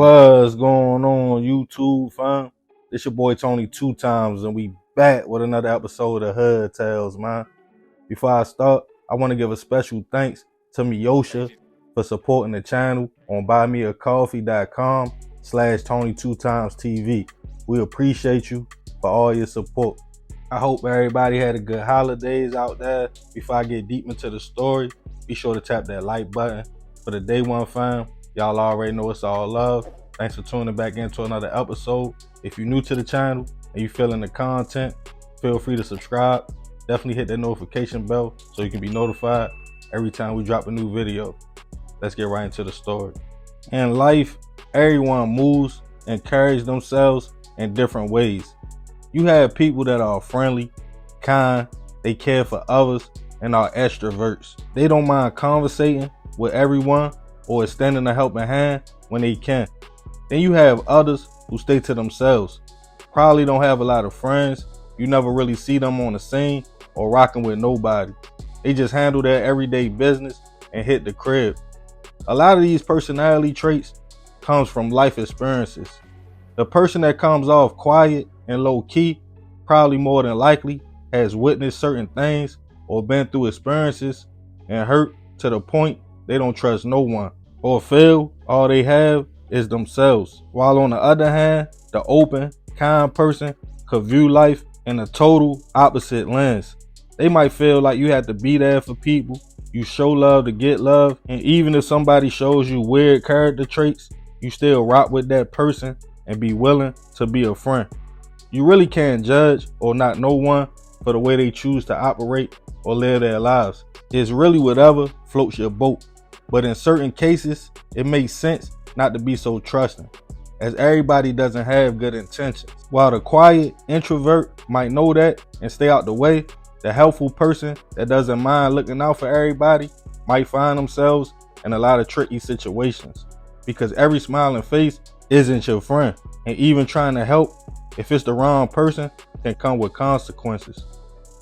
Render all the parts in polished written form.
What's going on, YouTube fam? It's your boy Tony 2 times, and we back with another episode of Hood Tales, man. Before I start, I want to give a special thanks to Miosha for supporting the channel on buymeacoffee.com/Tony2timestv. We appreciate you for all your support. I hope everybody had a good holidays out there. Before I get deep into the story, be sure to tap that like button. For the day one fam, y'all already know it's all love. Thanks for tuning back into another episode. If you're new to the channel and you feeling the content, feel free to subscribe. Definitely hit that notification bell so you can be notified every time we drop a new video. Let's get right into the story. In life, everyone moves and carries themselves in different ways. You have people that are friendly, kind, they care for others, and are extroverts. They don't mind conversating with everyone or extending a helping hand when they can. Then you have others who stay to themselves. Probably don't have a lot of friends. You never really see them on the scene or rocking with nobody. They just handle their everyday business and hit the crib. A lot of these personality traits comes from life experiences. The person that comes off quiet and low key probably more than likely has witnessed certain things or been through experiences and hurt to the point they don't trust no one or feel all they have is themselves. While on the other hand, the open, kind person could view life in a total opposite lens. They might feel like you have to be there for people, you show love to get love, and even if somebody shows you weird character traits, you still rock with that person and be willing to be a friend. You really can't judge or not know one for the way they choose to operate or live their lives. It's really whatever floats your boat. But in certain cases, it makes sense not to be so trusting, as everybody doesn't have good intentions. While the quiet introvert might know that and stay out the way, the helpful person that doesn't mind looking out for everybody might find themselves in a lot of tricky situations, because every smiling face isn't your friend, and even trying to help, if it's the wrong person, can come with consequences.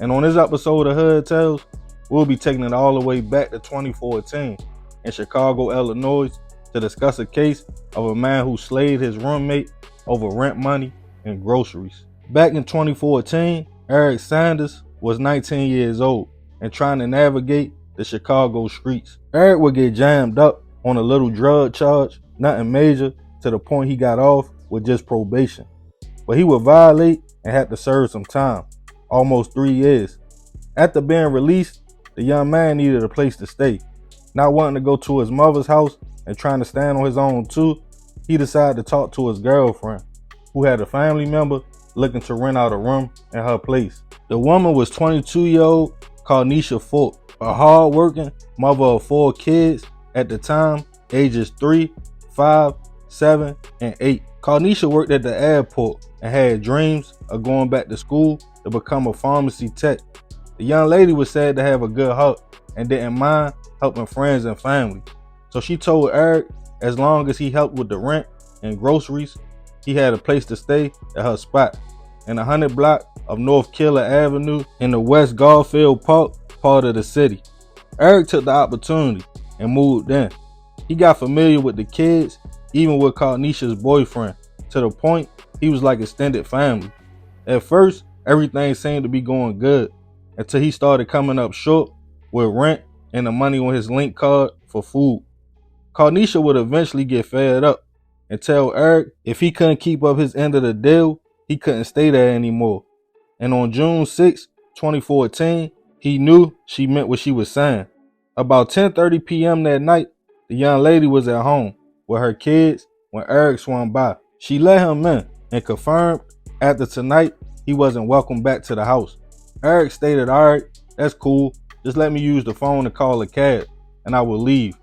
And on this episode of Hood Tales, we'll be taking it all the way back to 2014 in Chicago, Illinois, to discuss a case of a man who slayed his roommate over rent money and groceries. Back in 2014, Eric Sanders was 19 years old and trying to navigate the Chicago streets. Eric would get jammed up on a little drug charge, nothing major, to the point he got off with just probation. But he would violate and had to serve some time, almost 3 years. After being released, the young man needed a place to stay. Not wanting to go to his mother's house and trying to stand on his own too, he decided to talk to his girlfriend, who had a family member looking to rent out a room in her place. The woman was 22-year-old Carnisha Fort, a hard-working mother of 4 kids at the time, ages 3, 5, 7, and 8. Carnisha worked at the airport and had dreams of going back to school to become a pharmacy tech. The young lady was said to have a good heart and didn't mind helping friends and family. So she told Eric as long as he helped with the rent and groceries, he had a place to stay at her spot in the 100 block of North Killer Avenue in the West Garfield Park part of the city. Eric took the opportunity and moved in. He got familiar with the kids, even with Carnisha's boyfriend, to the point he was like extended family. At first, everything seemed to be going good until he started coming up short with rent and the money on his link card for food. Carnisha would eventually get fed up and tell Eric if he couldn't keep up his end of the deal, he couldn't stay there anymore. And on June 6, 2014, he knew she meant what she was saying. About 10:30 p.m. that night, the young lady was at home with her kids when Eric swung by. She let him in and confirmed after tonight he wasn't welcome back to the house. Eric stated, "All right, that's cool. Just let me use the phone to call a cab and I will leave."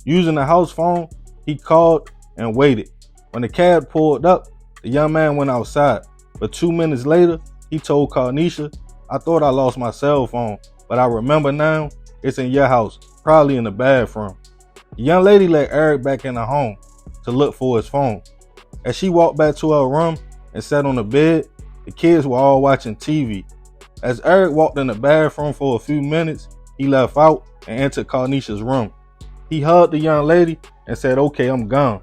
Using the house phone, he called and waited. When the cab pulled up, the young man went outside. But 2 minutes later, he told Carnisha, "I thought I lost my cell phone, but I remember now it's in your house, probably in the bathroom." The young lady let Eric back in the home to look for his phone. As she walked back to her room and sat on the bed, the kids were all watching TV. As Eric walked in the bathroom for a few minutes, he left out and entered Carnisha's room. He hugged the young lady and said, "Okay, I'm gone."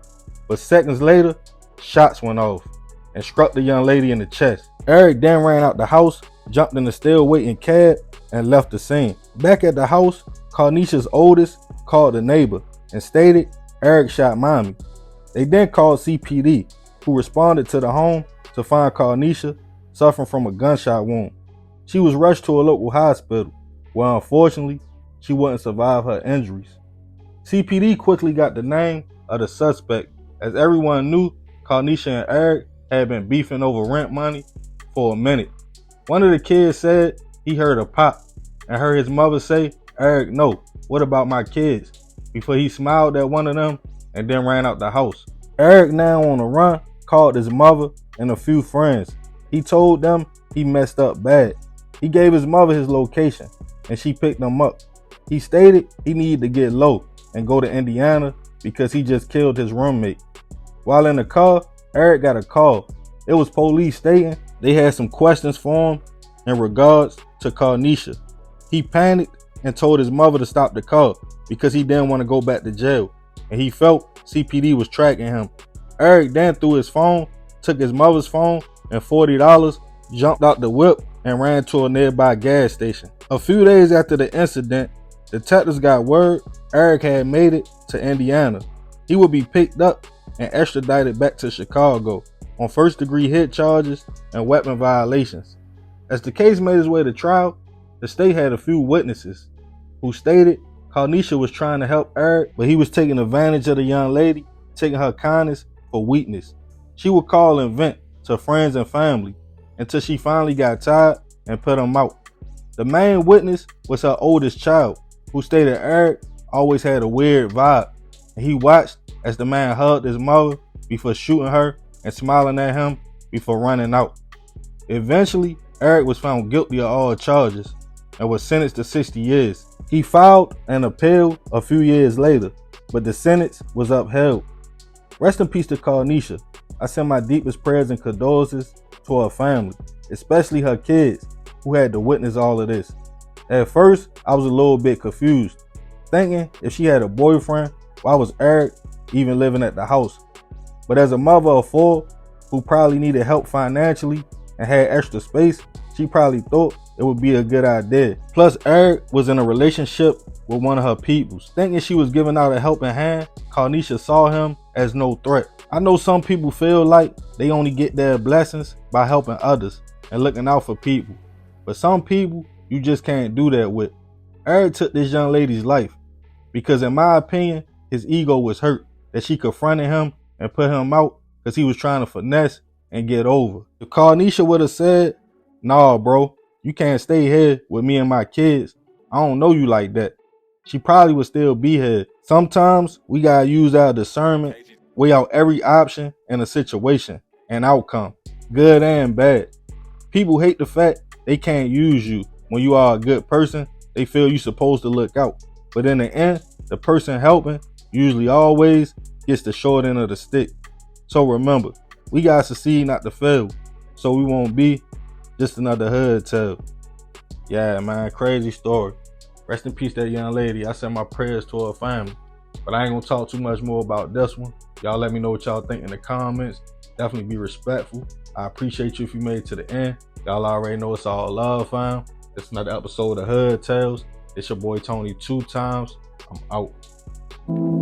but seconds later, shots went off and struck the young lady in the chest. Eric then ran out the house, jumped in the still waiting cab, and left the scene. Back at the house, Carnisha's oldest called the neighbor and stated Eric shot mommy. They then called CPD, who responded to the home to find Carnisha suffering from a gunshot wound. She was rushed to a local hospital, where unfortunately, she wouldn't survive her injuries. CPD quickly got the name of the suspect, as everyone knew Carnisha and Eric had been beefing over rent money for a minute. One of the kids said he heard a pop and heard his mother say, "Eric, no, what about my kids?" before he smiled at one of them and then ran out the house. Eric, now on the run, called his mother and a few friends. He told them he messed up bad. He gave his mother his location and she picked him up. He stated he needed to get low and go to Indiana because he just killed his roommate. While in the car, Eric got a call. It was police stating they had some questions for him in regards to Carnisha. He panicked and told his mother to stop the car because he didn't want to go back to jail, and he felt CPD was tracking him. Eric then threw his phone, took his mother's phone and $40, jumped out the whip and ran to a nearby gas station. A few days after the incident, detectives got word Eric had made it to Indiana. He would be picked up and extradited back to Chicago on first-degree hit charges and weapon violations. As the case made its way to trial, the state had a few witnesses who stated Carnisha was trying to help Eric, but he was taking advantage of the young lady, taking her kindness for weakness. She would call and vent to friends and family until she finally got tired and put him out. The main witness was her oldest child, who stated Eric always had a weird vibe, and he watched as the man hugged his mother before shooting her and smiling at him before running out. Eventually, Eric was found guilty of all charges and was sentenced to 60 years. He filed an appeal a few years later, but the sentence was upheld. Rest in peace to Carnisha. I send my deepest prayers and condolences to her family, especially her kids who had to witness all of this. At first, I was a little bit confused, thinking if she had a boyfriend, why was Eric even living at the house? But as a mother of 4 who probably needed help financially and had extra space, she probably thought it would be a good idea. Plus, Eric was in a relationship with one of her peoples. Thinking she was giving out a helping hand, Carnisha saw him as no threat. I know some people feel like they only get their blessings by helping others and looking out for people. But some people you just can't do that with. Eric took this young lady's life because, in my opinion, his ego was hurt that she confronted him and put him out because he was trying to finesse and get over. If Carnisha would have said, "Nah, bro, you can't stay here with me and my kids. I don't know you like that," she probably would still be here. Sometimes we gotta use our discernment, weigh out every option in a situation and outcome, good and bad. People hate the fact they can't use you. When you are a good person, they feel you're supposed to look out. But in the end, the person helping usually always gets the short end of the stick. So remember, we gotta succeed, not to fail, so we won't be just another hood tale. Yeah, man, crazy story. Rest in peace, that young lady. I send my prayers to her family. But I ain't gonna talk too much more about this one. Y'all let me know what y'all think in the comments. Definitely be respectful. I appreciate you if you made it to the end. Y'all already know it's all love, fam. It's another episode of Hood Tales. It's your boy Tony 2 times. I'm out.